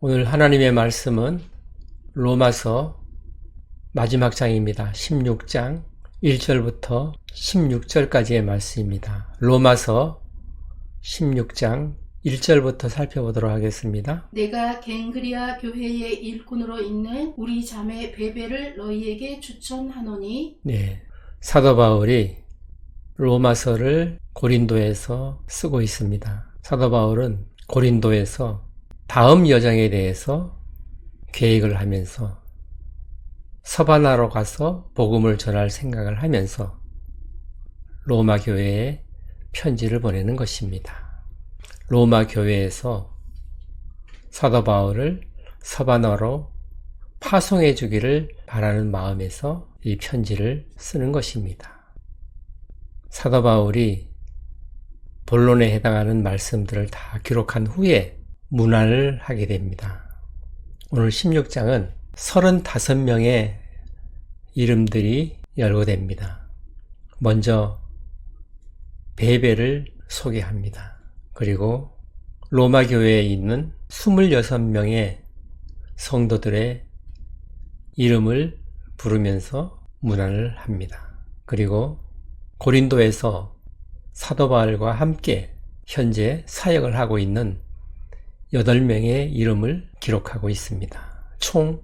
오늘 하나님의 말씀은 로마서 마지막 장입니다. 16장 1절부터 16절까지의 말씀입니다. 로마서 16장 1절부터 살펴보도록 하겠습니다. 내가 갱그리아 교회의 일꾼으로 있는 우리 자매 베베를 너희에게 추천하노니. 네, 사도 바울이 로마서를 고린도에서 쓰고 있습니다. 사도 바울은 고린도에서 다음 여정에 대해서 계획을 하면서 서바나로 가서 복음을 전할 생각을 하면서 로마 교회에 편지를 보내는 것입니다. 로마 교회에서 사도 바울을 서바나로 파송해 주기를 바라는 마음에서 이 편지를 쓰는 것입니다. 사도 바울이 본론에 해당하는 말씀들을 다 기록한 후에 문안을 하게 됩니다. 오늘 16장은 35명의 이름들이 열거됩니다. 먼저 베베를 소개합니다. 그리고 로마 교회에 있는 26명의 성도들의 이름을 부르면서 문안을 합니다. 그리고 고린도에서 사도 바울과 함께 현재 사역을 하고 있는 8명의 이름을 기록하고 있습니다. 총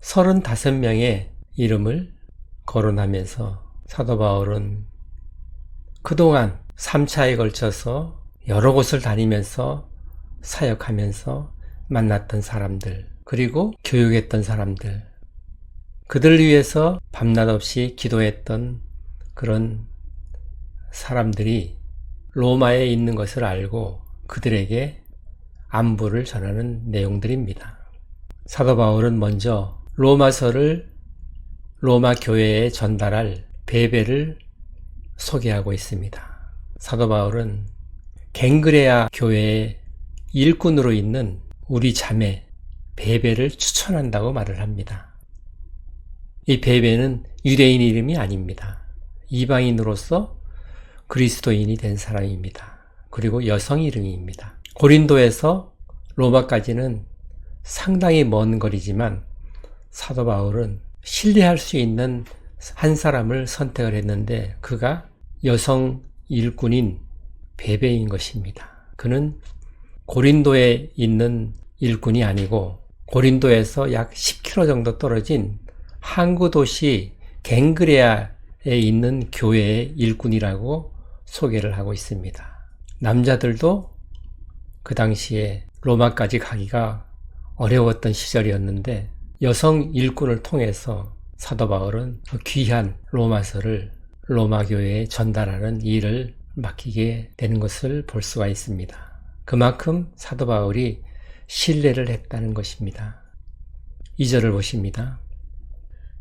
35명의 이름을 거론하면서 사도 바울은 그동안 3차에 걸쳐서 여러 곳을 다니면서 사역하면서 만났던 사람들, 그리고 교육했던 사람들, 그들 위해서 밤낮 없이 기도했던 그런 사람들이 로마에 있는 것을 알고 그들에게 안부를 전하는 내용들입니다. 사도 바울은 먼저 로마서를 로마 교회에 전달할 베베를 소개하고 있습니다. 사도 바울은 갱그레아 교회의 일꾼으로 있는 우리 자매 베베를 추천한다고 말을 합니다. 이 베베는 유대인 이름이 아닙니다. 이방인으로서 그리스도인이 된 사람입니다. 그리고 여성 이름입니다. 고린도에서 로마까지는 상당히 먼 거리지만 사도 바울은 신뢰할 수 있는 한 사람을 선택을 했는데 그가 여성 일꾼인 베베인 것입니다. 그는 고린도에 있는 일꾼이 아니고 고린도에서 약 10km 정도 떨어진 항구 도시 갱그레아에 있는 교회의 일꾼이라고 소개를 하고 있습니다. 남자들도 그 당시에 로마까지 가기가 어려웠던 시절이었는데 여성 일꾼을 통해서 사도 바울은 귀한 로마서를 로마 교회에 전달하는 일을 맡기게 되는 것을 볼 수가 있습니다. 그만큼 사도 바울이 신뢰를 했다는 것입니다. 2절을 보십니다.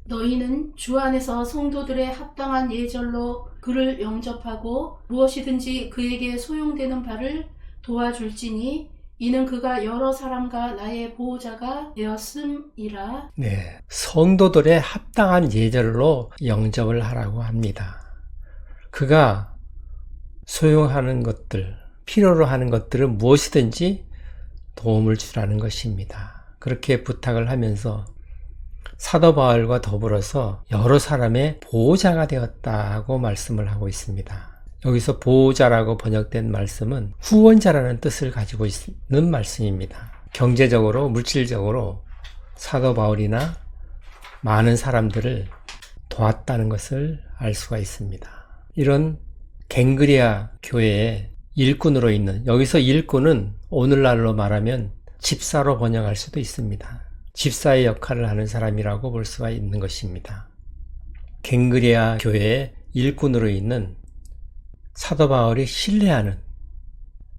너희는 주 안에서 성도들의 합당한 예절로 그를 영접하고 무엇이든지 그에게 소용되는 바를 도와줄지니 이는 그가 여러 사람과 나의 보호자가 되었음이라. 네, 성도들의 합당한 예절로 영접을 하라고 합니다. 그가 소용하는 것들, 필요로 하는 것들은 무엇이든지 도움을 주라는 것입니다. 그렇게 부탁을 하면서 사도 바울과 더불어서 여러 사람의 보호자가 되었다고 말씀을 하고 있습니다. 여기서 보호자라고 번역된 말씀은 후원자라는 뜻을 가지고 있는 말씀입니다. 경제적으로, 물질적으로 사도 바울이나 많은 사람들을 도왔다는 것을 알 수가 있습니다. 이런 갱그리아 교회의 일꾼으로 있는, 여기서 일꾼은 오늘날로 말하면 집사로 번역할 수도 있습니다. 집사의 역할을 하는 사람이라고 볼 수가 있는 것입니다. 갱그리아 교회의 일꾼으로 있는 사도 바울이 신뢰하는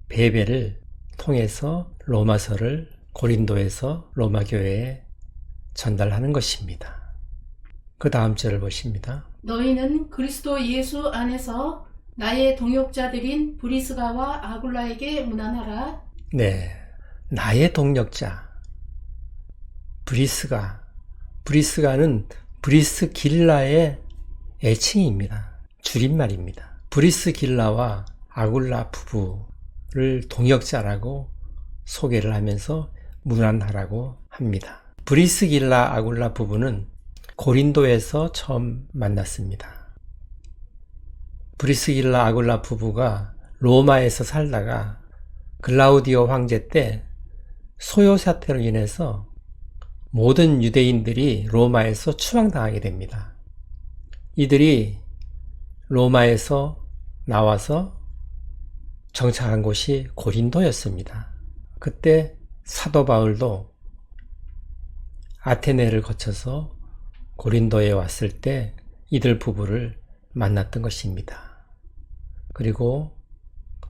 베베를 통해서 로마서를 고린도에서 로마 교회에 전달하는 것입니다. 그 다음 절을 보십니다. 너희는 그리스도 예수 안에서 나의 동역자들인 브리스가와 아굴라에게 문안하라. 네, 나의 동역자 브리스가는 브리스길라의 애칭입니다. 줄임말입니다. 브리스길라와 아굴라 부부를 동역자라고 소개를 하면서 문안하라고 합니다. 브리스길라 아굴라 부부는 고린도에서 처음 만났습니다. 브리스길라 아굴라 부부가 로마에서 살다가 글라우디오 황제 때 소요 사태로 인해서 모든 유대인들이 로마에서 추방당하게 됩니다. 이들이 로마에서 나와서 정착한 곳이 고린도였습니다. 그때 사도 바울도 아테네를 거쳐서 고린도에 왔을 때 이들 부부를 만났던 것입니다. 그리고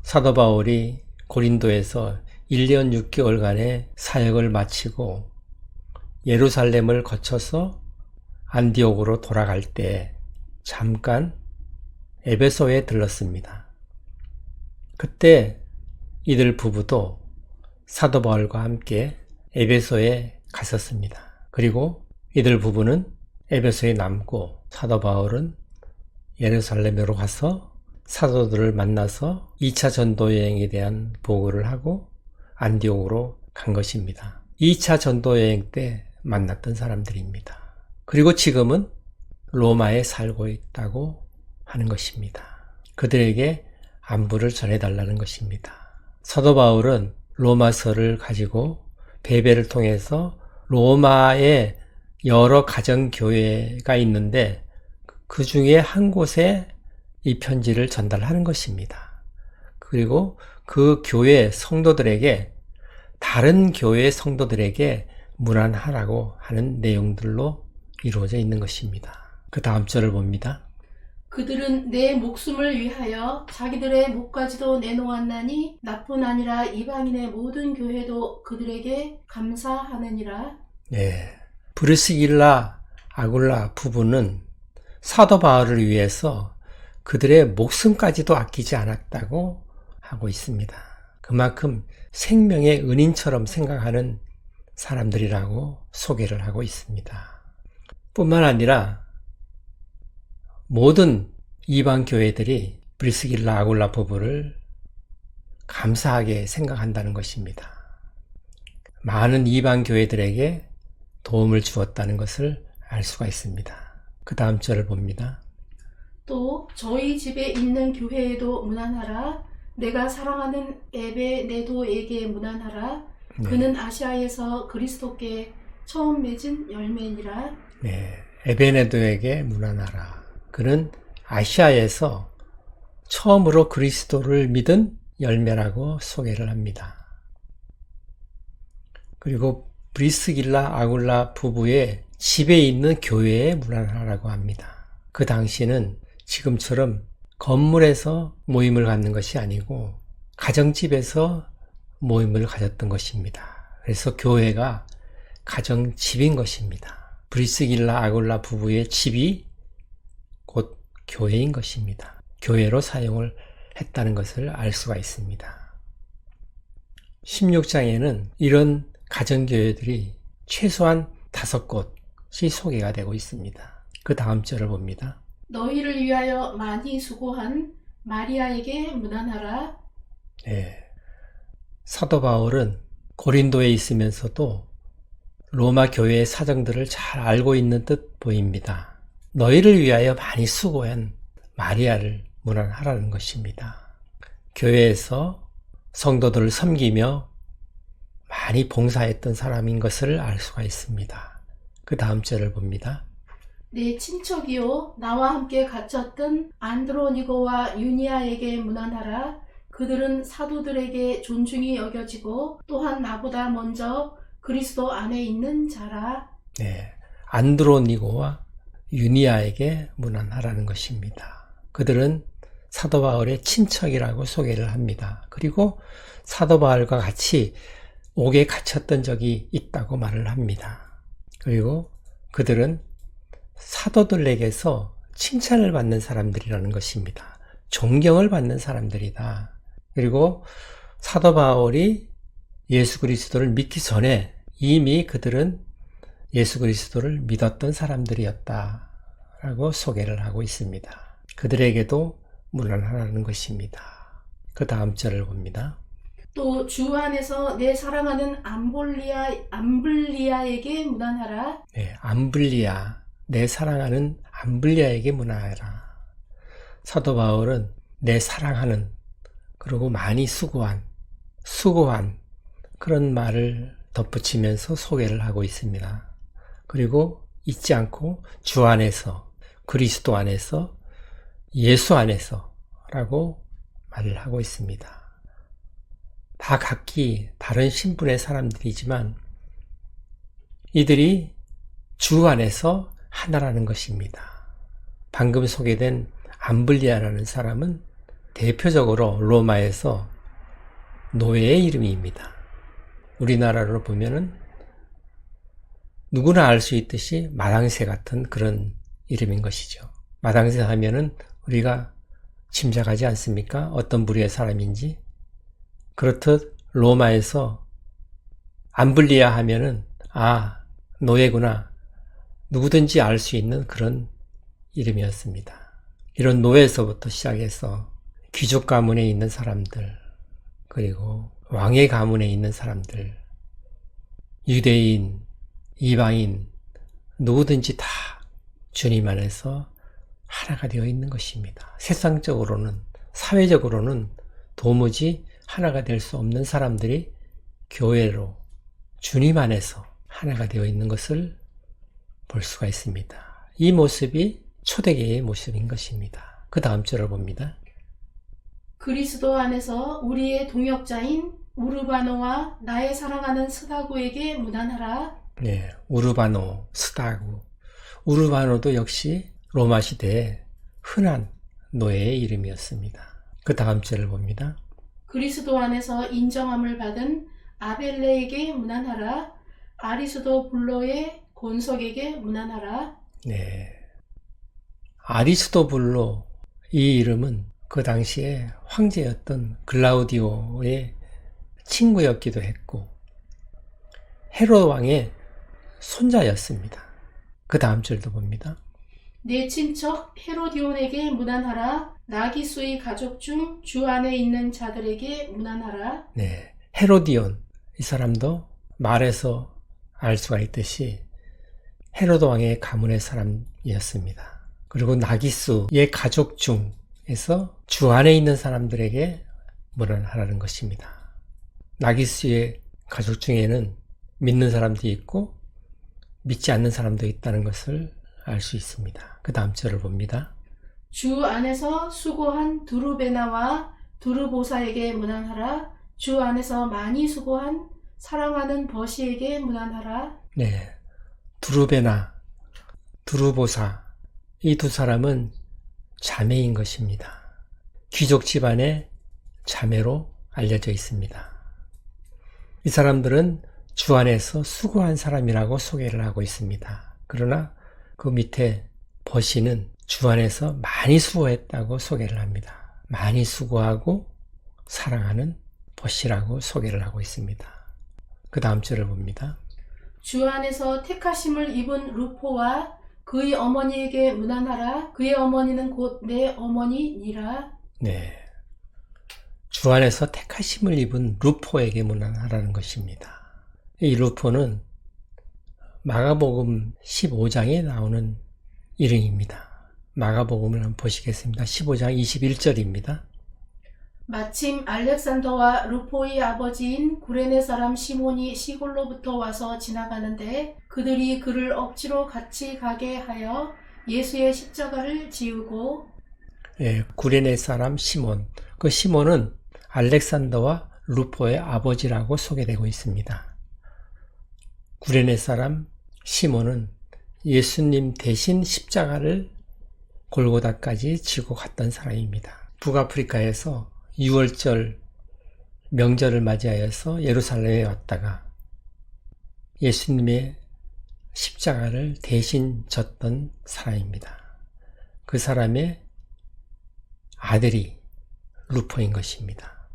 사도 바울이 고린도에서 1년 6개월간의 사역을 마치고 예루살렘을 거쳐서 안디옥으로 돌아갈 때 잠깐 에베소에 들렀습니다. 그때 이들 부부도 사도 바울과 함께 에베소에 갔었습니다. 그리고 이들 부부는 에베소에 남고 사도 바울은 예루살렘으로 가서 사도들을 만나서 2차 전도 여행에 대한 보고를 하고 안디옥으로 간 것입니다. 2차 전도 여행 때 만났던 사람들입니다. 그리고 지금은 로마에 살고 있다고 하는 것입니다. 그들에게 안부를 전해달라는 것입니다. 사도 바울은 로마서를 가지고 베베를 통해서 로마에 여러 가정교회가 있는데 그 중에 한 곳에 이 편지를 전달하는 것입니다. 그리고 그 교회 성도들에게 다른 교회 성도들에게 문안하라고 하는 내용들로 이루어져 있는 것입니다. 그 다음 절을 봅니다. 그들은 내 목숨을 위하여 자기들의 목까지도 내놓았나니 나뿐 아니라 이방인의 모든 교회도 그들에게 감사하느니라. 네, 브리스길라 아굴라 부부는 사도 바울을 위해서 그들의 목숨까지도 아끼지 않았다고 하고 있습니다. 그만큼 생명의 은인처럼 생각하는 사람들이라고 소개를 하고 있습니다. 뿐만 아니라 모든 이방 교회들이 브리스길라 아굴라 부부를 감사하게 생각한다는 것입니다. 많은 이방 교회들에게 도움을 주었다는 것을 알 수가 있습니다. 그 다음 절을 봅니다. 또 저희 집에 있는 교회에도 문안하라. 내가 사랑하는 에베네도에게 문안하라. 그는 아시아에서 그리스도께 처음 맺은 열매니라. 네, 에베네도에게 문안하라. 그는 아시아에서 처음으로 그리스도를 믿은 열매라고 소개를 합니다. 그리고 브리스길라 아굴라 부부의 집에 있는 교회에 문안하라고 합니다. 그 당시는 지금처럼 건물에서 모임을 갖는 것이 아니고 가정집에서 모임을 가졌던 것입니다. 그래서 교회가 가정집인 것입니다. 브리스길라 아굴라 부부의 집이 곧 교회인 것입니다. 교회로 사용을 했다는 것을 알 수가 있습니다. 16장에는 이런 가정교회들이 최소한 5곳이 소개가 되고 있습니다. 그 다음 절을 봅니다. 너희를 위하여 많이 수고한 마리아에게 문안하라. 네. 사도 바울은 고린도에 있으면서도 로마 교회의 사정들을 잘 알고 있는 듯 보입니다. 너희를 위하여 많이 수고한 마리아를 문안하라는 것입니다. 교회에서 성도들을 섬기며 많이 봉사했던 사람인 것을 알 수가 있습니다. 그 다음 절을 봅니다. 내 친척이요 나와 함께 갇혔던 안드로니고와 유니아에게 문안하라. 그들은 사도들에게 존중이 여겨지고 또한 나보다 먼저 그리스도 안에 있는 자라. 네, 안드로니고와 유니아에게 문안하라는 것입니다. 그들은 사도 바울의 친척이라고 소개를 합니다. 그리고 사도 바울과 같이 옥에 갇혔던 적이 있다고 말을 합니다. 그리고 그들은 사도들에게서 칭찬을 받는 사람들이라는 것입니다. 존경을 받는 사람들이다. 그리고 사도 바울이 예수 그리스도를 믿기 전에 이미 그들은 예수 그리스도를 믿었던 사람들이었다라고 소개를 하고 있습니다. 그들에게도 문안하라는 것입니다. 그 다음 절을 봅니다. 또 주 안에서 내 사랑하는 암블리아에게 문안하라. 네, 암블리아, 내 사랑하는 암블리아에게 문안하라. 사도 바울은 내 사랑하는, 그리고 많이 수고한 그런 말을 덧붙이면서 소개를 하고 있습니다. 그리고 잊지 않고 주 안에서, 그리스도 안에서, 예수 안에서 라고 말을 하고 있습니다. 다 각기 다른 신분의 사람들이지만 이들이 주 안에서 하나라는 것입니다. 방금 소개된 암블리아라는 사람은 대표적으로 로마에서 노예의 이름입니다. 우리나라로 보면은 누구나 알 수 있듯이 마당새 같은 그런 이름인 것이죠. 마당새 하면은 우리가 짐작하지 않습니까? 어떤 부류의 사람인지. 그렇듯 로마에서 암블리아 하면은 노예구나, 누구든지 알 수 있는 그런 이름이었습니다. 이런 노예에서부터 시작해서 귀족 가문에 있는 사람들, 그리고 왕의 가문에 있는 사람들, 유대인, 이방인, 누구든지 다 주님 안에서 하나가 되어 있는 것입니다. 세상적으로는, 사회적으로는 도무지 하나가 될 수 없는 사람들이 교회로 주님 안에서 하나가 되어 있는 것을 볼 수가 있습니다. 이 모습이 초대교회의 모습인 것입니다. 그 다음 절을 봅니다. 그리스도 안에서 우리의 동역자인 우르바노와 나의 사랑하는 스다구에게 문안하라. 네, 우르바노, 스다구. 우르바노도 역시 로마 시대에 흔한 노예의 이름이었습니다. 그 다음 절을 봅니다. 그리스도 안에서 인정함을 받은 아벨레에게 문안하라. 아리스도 불로의 곤석에게 문안하라. 네, 아리스도블로, 이 이름은 그 당시에 황제였던 글라우디오의 친구였기도 했고 헤롯 왕의 손자였습니다. 그 다음 절도 봅니다. 내 친척 헤로디온에게 문안하라. 나기수의 가족 중 주 안에 있는 자들에게 문안하라. 네, 헤로디온, 이 사람도 말에서 알 수가 있듯이 헤롯 왕의 가문의 사람이었습니다. 그리고 나기수의 가족 중에서 주 안에 있는 사람들에게 문안하라는 것입니다. 나기수의 가족 중에는 믿는 사람도 있고 믿지 않는 사람도 있다는 것을 알 수 있습니다. 그 다음 절을 봅니다. 주 안에서 수고한 두루베나와 두루보사에게 문안하라. 주 안에서 많이 수고한 사랑하는 버시에게 문안하라. 네, 두루베나, 두루보사, 이 두 사람은 자매인 것입니다. 귀족 집안의 자매로 알려져 있습니다. 이 사람들은 주 안에서 수고한 사람이라고 소개를 하고 있습니다. 그러나 그 밑에 버시는 주 안에서 많이 수고했다고 소개를 합니다. 많이 수고하고 사랑하는 버시라고 소개를 하고 있습니다. 그 다음 절을 봅니다. 주 안에서 택하심을 입은 루포와 그의 어머니에게 문안하라. 그의 어머니는 곧 내 어머니니라. 네, 주 안에서 택하심을 입은 루포에게 문안하라는 것입니다. 이 루포는 마가복음 15장에 나오는 이름입니다. 마가복음을 한번 보시겠습니다. 15장 21절입니다. 마침 알렉산더와 루포의 아버지인 구레네 사람 시몬이 시골로부터 와서 지나가는데 그들이 그를 억지로 같이 가게 하여 예수의 십자가를 지우고 구레네 사람 시몬, 그 시몬은 알렉산더와 루포의 아버지라고 소개되고 있습니다. 구레네 사람 시몬은 예수님 대신 십자가를 골고다까지 지고 갔던 사람입니다. 북아프리카에서 6월절 명절을 맞이하여서 예루살렘에 왔다가 예수님의 십자가를 대신 졌던 사람입니다. 그 사람의 아들이 루포인 것입니다.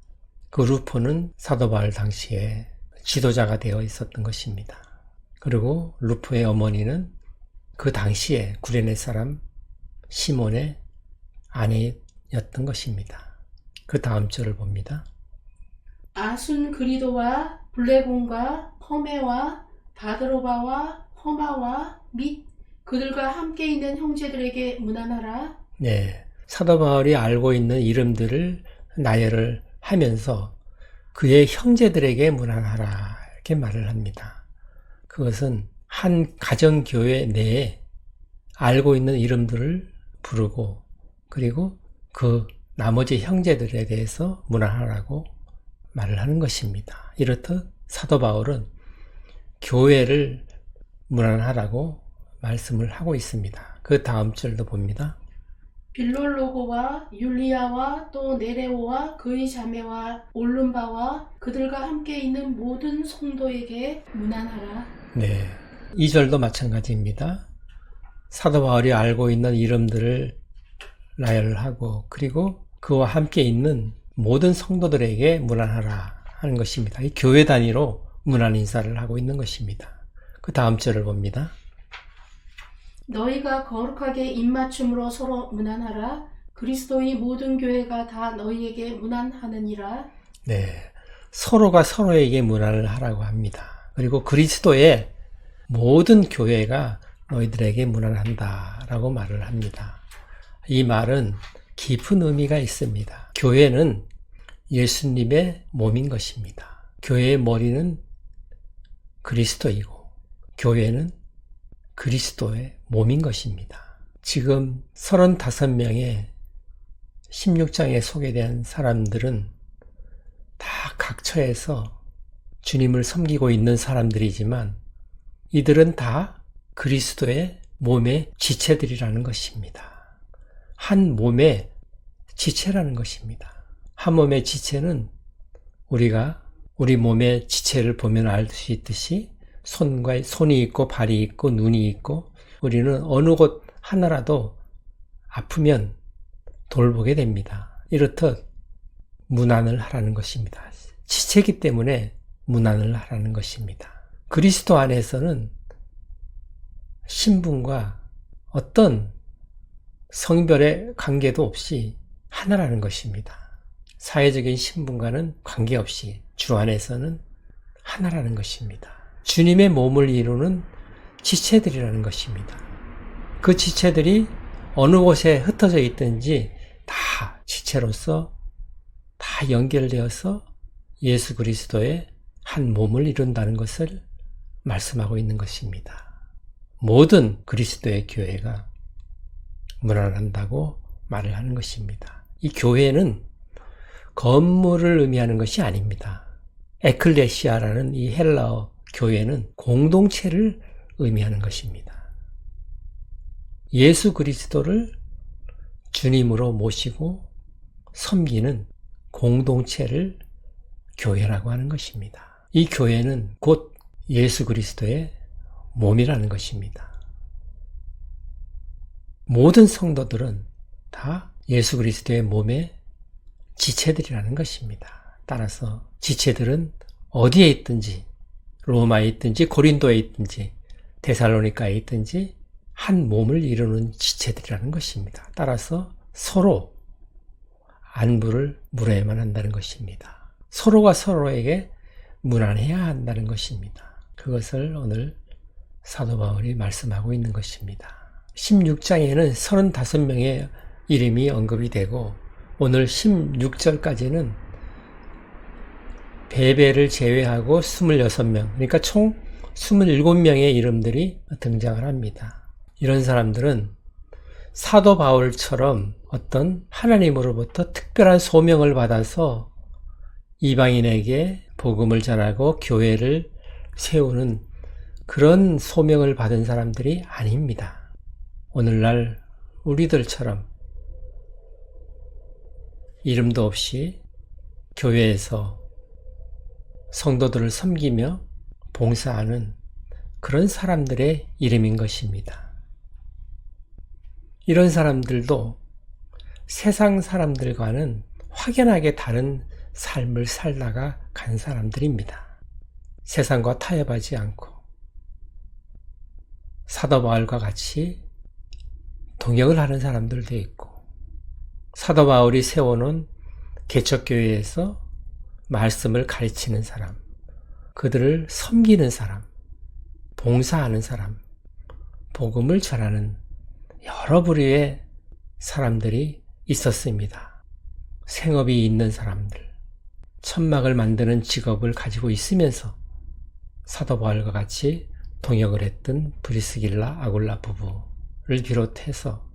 그 루포는 사도 바울 당시에 지도자가 되어 있었던 것입니다. 그리고 루포의 어머니는 그 당시에 구레네 사람 시몬의 아내였던 것입니다. 그 다음 절을 봅니다. 아순그리도와 블레곤과 허메와 바드로바와 허마와 및 그들과 함께 있는 형제들에게 문안하라. 네, 사도 바울이 알고 있는 이름들을 나열을 하면서 그의 형제들에게 문안하라 이렇게 말을 합니다. 그것은 한 가정교회 내에 알고 있는 이름들을 부르고 그리고 그 나머지 형제들에 대해서 문안하라고 말을 하는 것입니다. 이렇듯 사도 바울은 교회를 문안하라고 말씀을 하고 있습니다. 그 다음 절도 봅니다. 빌롤로고와 율리아와 또 네레오와 그의 자매와 올름바와 그들과 함께 있는 모든 성도에게 문안하라. 네, 이 절도 마찬가지입니다. 사도 바울이 알고 있는 이름들을 나열을 하고 그리고 그와 함께 있는 모든 성도들에게 문안하라 하는 것입니다. 이 교회 단위로 문안 인사를 하고 있는 것입니다. 그 다음 절을 봅니다. 너희가 거룩하게 입맞춤으로 서로 문안하라. 그리스도의 모든 교회가 다 너희에게 문안하느니라. 네, 서로가 서로에게 문안을 하라고 합니다. 그리고 그리스도의 모든 교회가 너희들에게 문안한다라고 말을 합니다. 이 말은 깊은 의미가 있습니다. 교회는 예수님의 몸인 것입니다. 교회의 머리는 그리스도이고 교회는 그리스도의 몸인 것입니다. 지금 35명의 16장에 소개된 사람들은 다 각처에서 주님을 섬기고 있는 사람들이지만 이들은 다 그리스도의 몸의 지체들이라는 것입니다. 한 몸의 지체라는 것입니다. 한 몸의 지체는 우리가 우리 몸의 지체를 보면 알 수 있듯이 손이 있고 발이 있고 눈이 있고 우리는 어느 곳 하나라도 아프면 돌보게 됩니다. 이렇듯 문안을 하라는 것입니다. 지체이기 때문에 문안을 하라는 것입니다. 그리스도 안에서는 신분과 어떤 성별의 관계도 없이 하나라는 것입니다. 사회적인 신분과는 관계없이 주 안에서는 하나라는 것입니다. 주님의 몸을 이루는 지체들이라는 것입니다. 그 지체들이 어느 곳에 흩어져 있든지 다 지체로서 다 연결되어서 예수 그리스도의 한 몸을 이룬다는 것을 말씀하고 있는 것입니다. 모든 그리스도의 교회가 문안한다고 말을 하는 것입니다. 이 교회는 건물을 의미하는 것이 아닙니다. 에클레시아라는 이 헬라어 교회는 공동체를 의미하는 것입니다. 예수 그리스도를 주님으로 모시고 섬기는 공동체를 교회라고 하는 것입니다. 이 교회는 곧 예수 그리스도의 몸이라는 것입니다. 모든 성도들은 다 예수 그리스도의 몸의 지체들이라는 것입니다. 따라서 지체들은 어디에 있든지 로마에 있든지 고린도에 있든지 데살로니가에 있든지 한 몸을 이루는 지체들이라는 것입니다. 따라서 서로 안부를 물어야만 한다는 것입니다. 서로가 서로에게 문안해야 한다는 것입니다. 그것을 오늘 사도 바울이 말씀하고 있는 것입니다. 16장에는 35명의 이름이 언급이 되고 오늘 16절까지는 베베를 제외하고 26명, 그러니까 총 27명의 이름들이 등장을 합니다. 이런 사람들은 사도 바울처럼 어떤 하나님으로부터 특별한 소명을 받아서 이방인에게 복음을 전하고 교회를 세우는 그런 소명을 받은 사람들이 아닙니다. 오늘날 우리들처럼 이름도 없이 교회에서 성도들을 섬기며 봉사하는 그런 사람들의 이름인 것입니다. 이런 사람들도 세상 사람들과는 확연하게 다른 삶을 살다가 간 사람들입니다. 세상과 타협하지 않고 사도 바울과 같이 동역을 하는 사람들도 있고 사도 바울이 세워놓은 개척교회에서 말씀을 가르치는 사람, 그들을 섬기는 사람, 봉사하는 사람, 복음을 전하는 여러 부류의 사람들이 있었습니다. 생업이 있는 사람들, 천막을 만드는 직업을 가지고 있으면서 사도 바울과 같이 동역을 했던 브리스길라 아굴라 부부를 비롯해서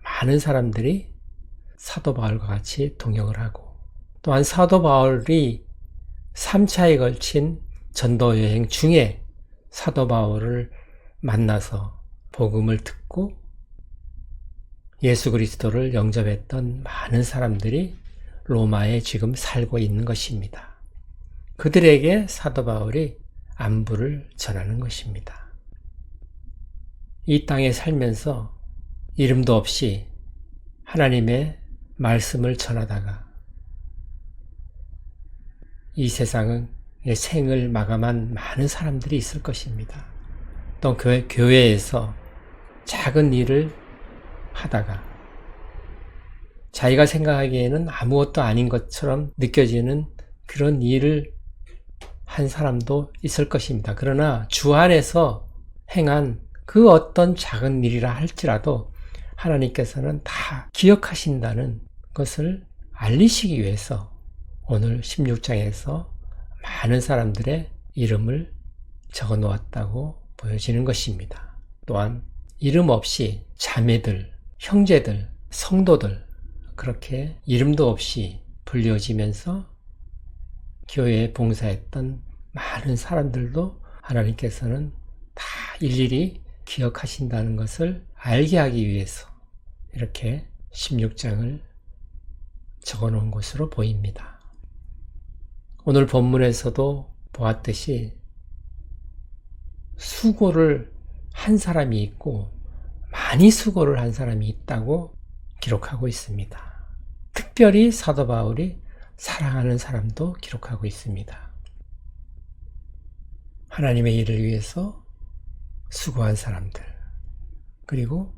많은 사람들이 사도 바울과 같이 동역을 하고, 또한 사도 바울이 3차에 걸친 전도 여행 중에 사도 바울을 만나서 복음을 듣고 예수 그리스도를 영접했던 많은 사람들이 로마에 지금 살고 있는 것입니다. 그들에게 사도 바울이 안부를 전하는 것입니다. 이 땅에 살면서 이름도 없이 하나님의 말씀을 전하다가 이 세상의 생을 마감한 많은 사람들이 있을 것입니다. 또 교회에서 작은 일을 하다가 자기가 생각하기에는 아무것도 아닌 것처럼 느껴지는 그런 일을 한 사람도 있을 것입니다. 그러나 주 안에서 행한 그 어떤 작은 일이라 할지라도 하나님께서는 다 기억하신다는 것을 알리시기 위해서 오늘 16장에서 많은 사람들의 이름을 적어 놓았다고 보여지는 것입니다. 또한 이름 없이 자매들, 형제들, 성도들 그렇게 이름도 없이 불려지면서 교회에 봉사했던 많은 사람들도 하나님께서는 다 일일이 기억하신다는 것을 알게 하기 위해서 이렇게 16장을 적어 놓은 것으로 보입니다. 오늘 본문에서도 보았듯이 수고를 한 사람이 있고 많이 수고를 한 사람이 있다고 기록하고 있습니다. 특별히 사도 바울이 사랑하는 사람도 기록하고 있습니다. 하나님의 일을 위해서 수고한 사람들, 그리고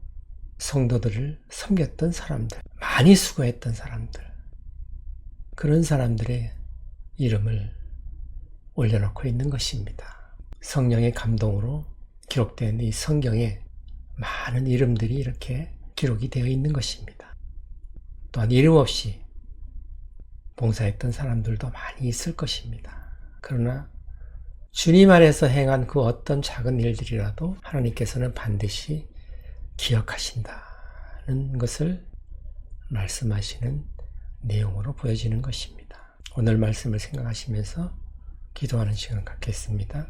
성도들을 섬겼던 사람들, 많이 수고했던 사람들, 그런 사람들의 이름을 올려놓고 있는 것입니다. 성령의 감동으로 기록된 이 성경에 많은 이름들이 이렇게 기록이 되어 있는 것입니다. 또한 이름 없이 봉사했던 사람들도 많이 있을 것입니다. 그러나 주님 안에서 행한 그 어떤 작은 일들이라도 하나님께서는 반드시 기억하신다는 것을 말씀하시는 내용으로 보여지는 것입니다. 오늘 말씀을 생각하시면서 기도하는 시간 갖겠습니다.